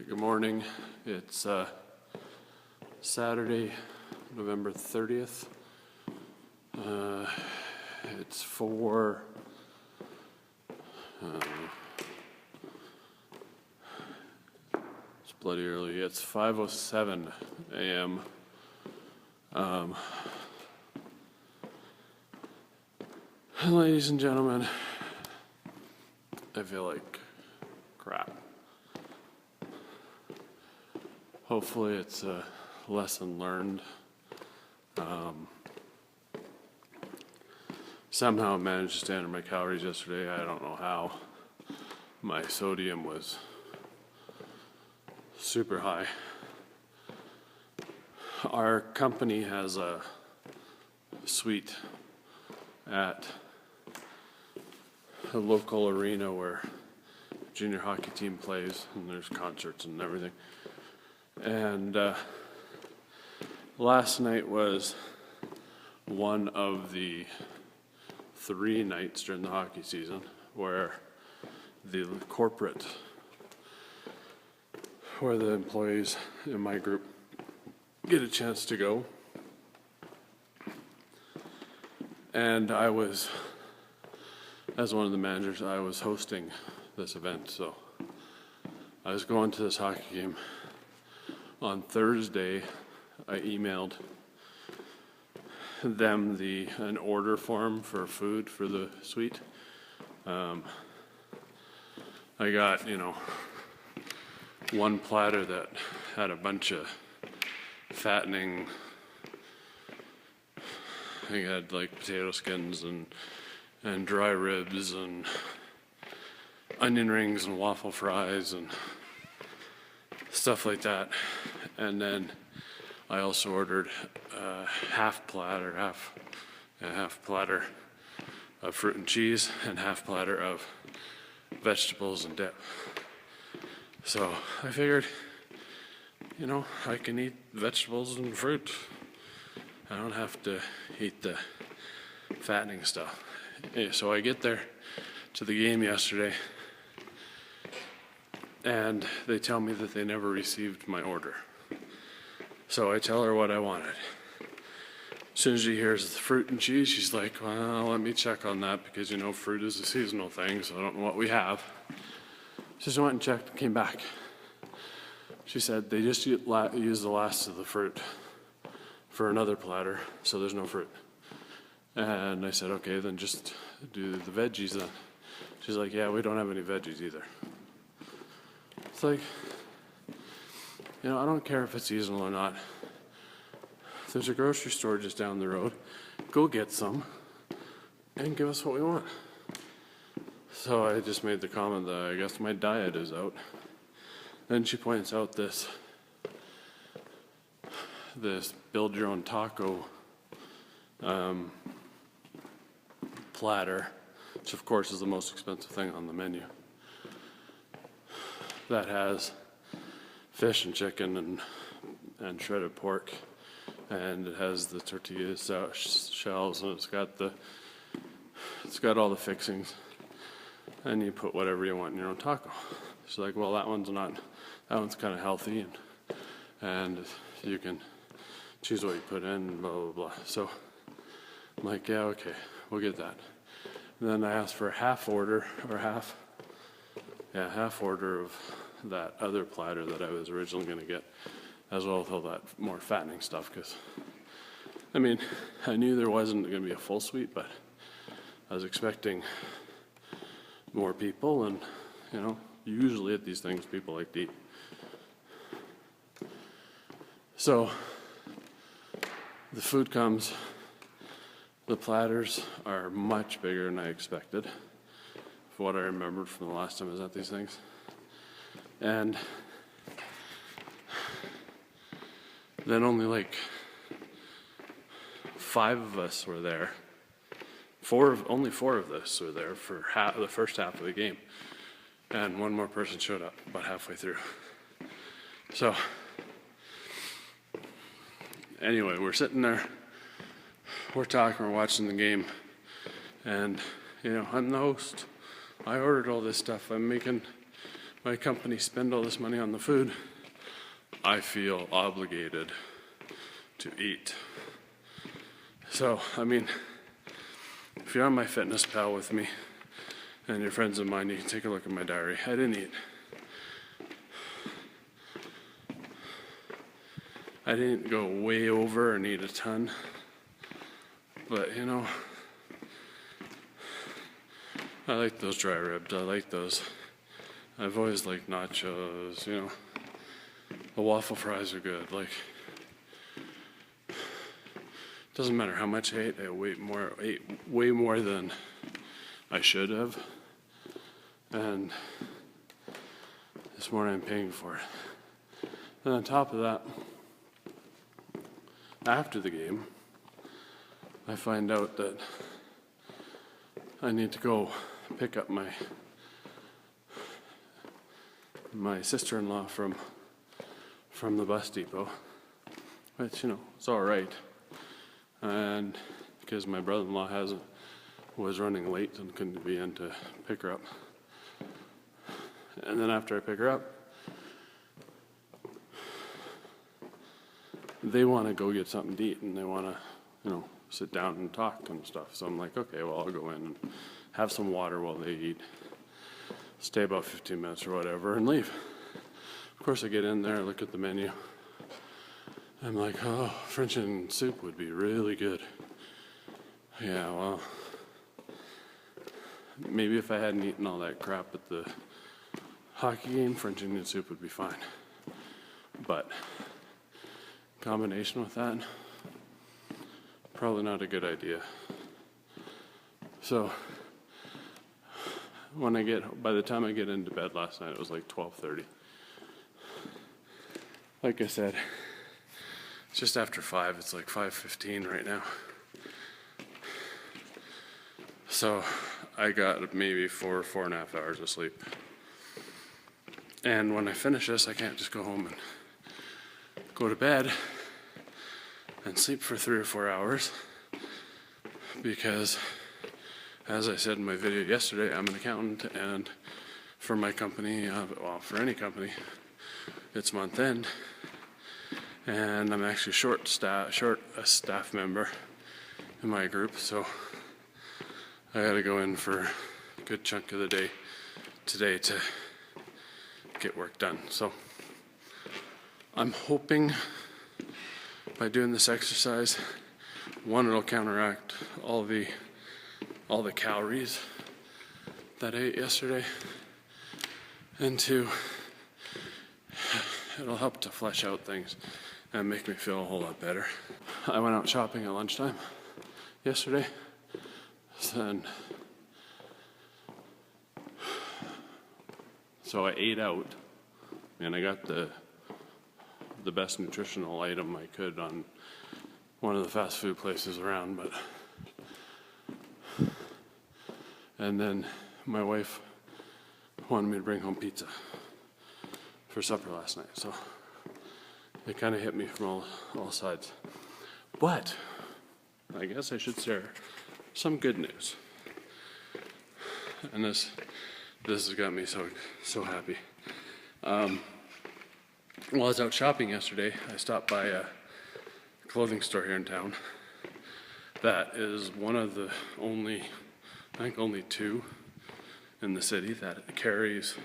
Good morning. It's Saturday, November 30th. It's it's bloody early. It's 5:07 a.m. Ladies and gentlemen, I feel like crap. Hopefully it's a lesson learned. Somehow I managed to stay under my calories yesterday. I don't know how. My sodium was super high. Our company has a suite at a local arena where junior hockey team plays, and there's concerts and everything. And last night was one of the 3 nights during the hockey season where the employees in my group get a chance to go. And I was, as one of the managers, I was hosting this event. So I was going to this hockey game. On Thursday, I emailed them an order form for food for the suite. I got, one platter that had a bunch of fattening. I had like potato skins and dry ribs and onion rings and waffle fries and stuff like that. And then I also ordered a half platter of fruit and cheese and half platter of vegetables and dip. So I figured, I can eat vegetables and fruit. I don't have to eat the fattening stuff. So I get there to the game yesterday, and they tell me that they never received my order. So I tell her what I wanted. As soon as she hears the fruit and cheese, she's like, well, let me check on that because, fruit is a seasonal thing, so I don't know what we have. She just went and checked and came back. She said they just used the last of the fruit for another platter, so there's no fruit. And I said, okay, then just do the veggies then. She's like, yeah, we don't have any veggies either. It's like, I don't care if it's seasonal or not. There's a grocery store just down the road. Go get some and give us what we want. So I just made the comment that I guess my diet is out. Then she points out this build your own taco platter, which of course is the most expensive thing on the menu. That has fish and chicken and shredded pork, and it has the tortilla shells, and it's got all the fixings, and you put whatever you want in your own taco. She's like, well, that one's kind of healthy, and you can choose what you put in, and blah blah blah. So I'm like, yeah, okay, we'll get that. And then I asked for a half order of that other platter that I was originally going to get, as well as all that more fattening stuff, because, I knew there wasn't going to be a full suite, but I was expecting more people, and, usually at these things, people like to eat. So, the food comes. The platters are much bigger than I expected, for what I remembered from the last time I was at these things. And then only like 5 of us were there. Only 4 of us were there for the first half of the game. And one more person showed up about halfway through. So, anyway, we're sitting there, we're talking, we're watching the game, and, I'm the host. I ordered all this stuff. I'm making my company spend all this money on the food, I feel obligated to eat. So, I mean, if you're on MyFitnessPal with me and you're friends of mine, you can take a look at my diary. I didn't eat. I didn't go way over and eat a ton, but you know, I like those dry ribs. I like those. I've always liked nachos, you know. The waffle fries are good. Like, doesn't matter how much I ate. I ate way more than I should have, and this morning I'm paying for it. And on top of that, after the game, I find out that I need to go pick up my sister-in-law from the bus depot, which, you know, it's all right. And because my brother-in-law was running late and couldn't be in to pick her up. And then after I pick her up, they want to go get something to eat and they want to, you know, sit down and talk and stuff. So I'm like, okay, well, I'll go in and have some water while they eat, stay about 15 minutes or whatever, and leave. Of course, I get in there, look at the menu. I'm like, oh, French onion soup would be really good. Yeah, well, maybe if I hadn't eaten all that crap at the hockey game, French onion soup would be fine. But combination with that, probably not a good idea. So by the time I get into bed last night, it was like 12:30. Like I said, it's just after 5. It's like 5:15 right now. So I got maybe 4.5 hours of sleep. And when I finish this, I can't just go home and go to bed and sleep for 3 or 4 hours because, as I said in my video yesterday, I'm an accountant, and for my company, well, for any company, it's month end, and I'm actually short a staff member in my group, so I got to go in for a good chunk of the day today to get work done. So I'm hoping by doing this exercise, one, it'll counteract all the calories that I ate yesterday, and two, it'll help to flesh out things and make me feel a whole lot better. I went out shopping at lunchtime yesterday, and so I ate out, and I got the best nutritional item I could on one of the fast food places around, and then my wife wanted me to bring home pizza for supper last night, so it kind of hit me from all sides. But I guess I should share some good news, and this has got me so happy. While I was out shopping yesterday, I stopped by a clothing store here in town that is one of the only 2 in the city that carries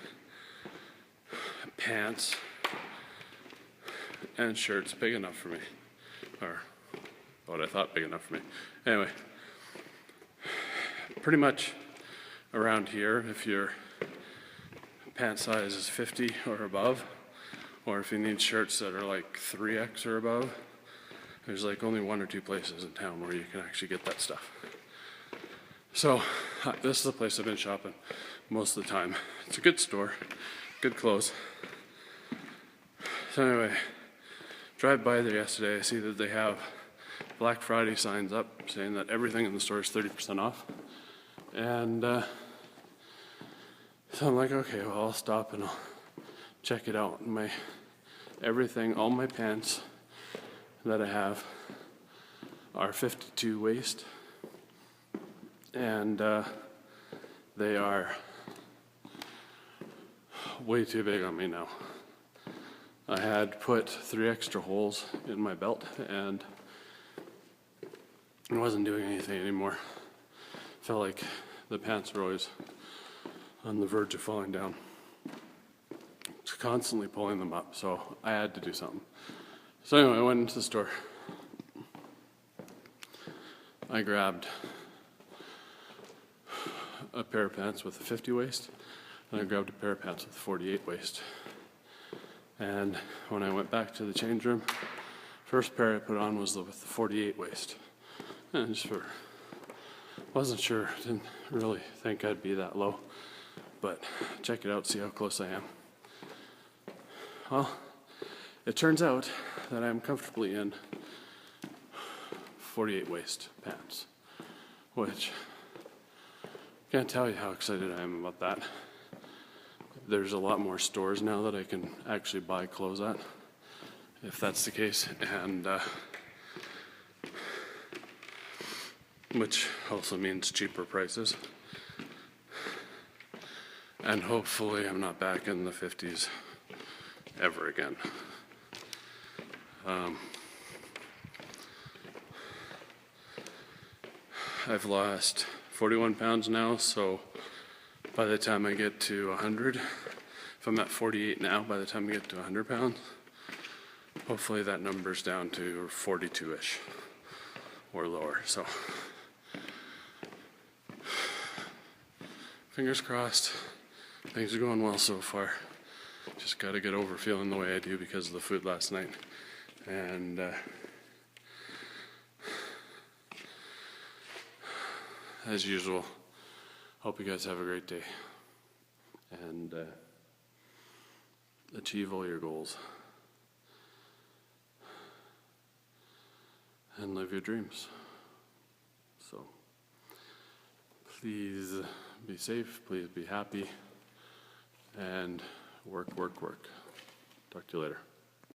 pants and shirts big enough for me, or what I thought big enough for me. Anyway, pretty much around here, if your pant size is 50 or above, or if you need shirts that are like 3X or above, there's like only 1 or 2 places in town where you can actually get that stuff. So this is the place I've been shopping most of the time. It's a good store, good clothes. So anyway, drive by there yesterday, I see that they have Black Friday signs up saying that everything in the store is 30% off. And so I'm like, okay, well, I'll stop and I'll check it out. All my pants that I have are 52 waist, and they are way too big on me now. I had put 3 extra holes in my belt and it wasn't doing anything anymore. Felt like the pants were always on the verge of falling down. Just constantly pulling them up, so I had to do something. So anyway, I went into the store. I grabbed a pair of pants with a 50 waist, and I grabbed a pair of pants with a 48 waist. And when I went back to the change room, first pair I put on was with the 48 waist. And wasn't sure, didn't really think I'd be that low, but check it out, see how close I am. Well, it turns out that I'm comfortably in 48 waist pants, which can't tell you how excited I am about that. There's a lot more stores now that I can actually buy clothes at, if that's the case, and which also means cheaper prices. And hopefully I'm not back in the 50s ever again. I've lost 41 pounds now, so by the time I get to 100, if I'm at 48 now, by the time I get to 100 pounds, hopefully that number's down to 42-ish or lower. So fingers crossed, things are going well so far. Just got to get over feeling the way I do because of the food last night. And as usual, hope you guys have a great day and achieve all your goals and live your dreams. So please be safe, please be happy, and work, work, work. Talk to you later.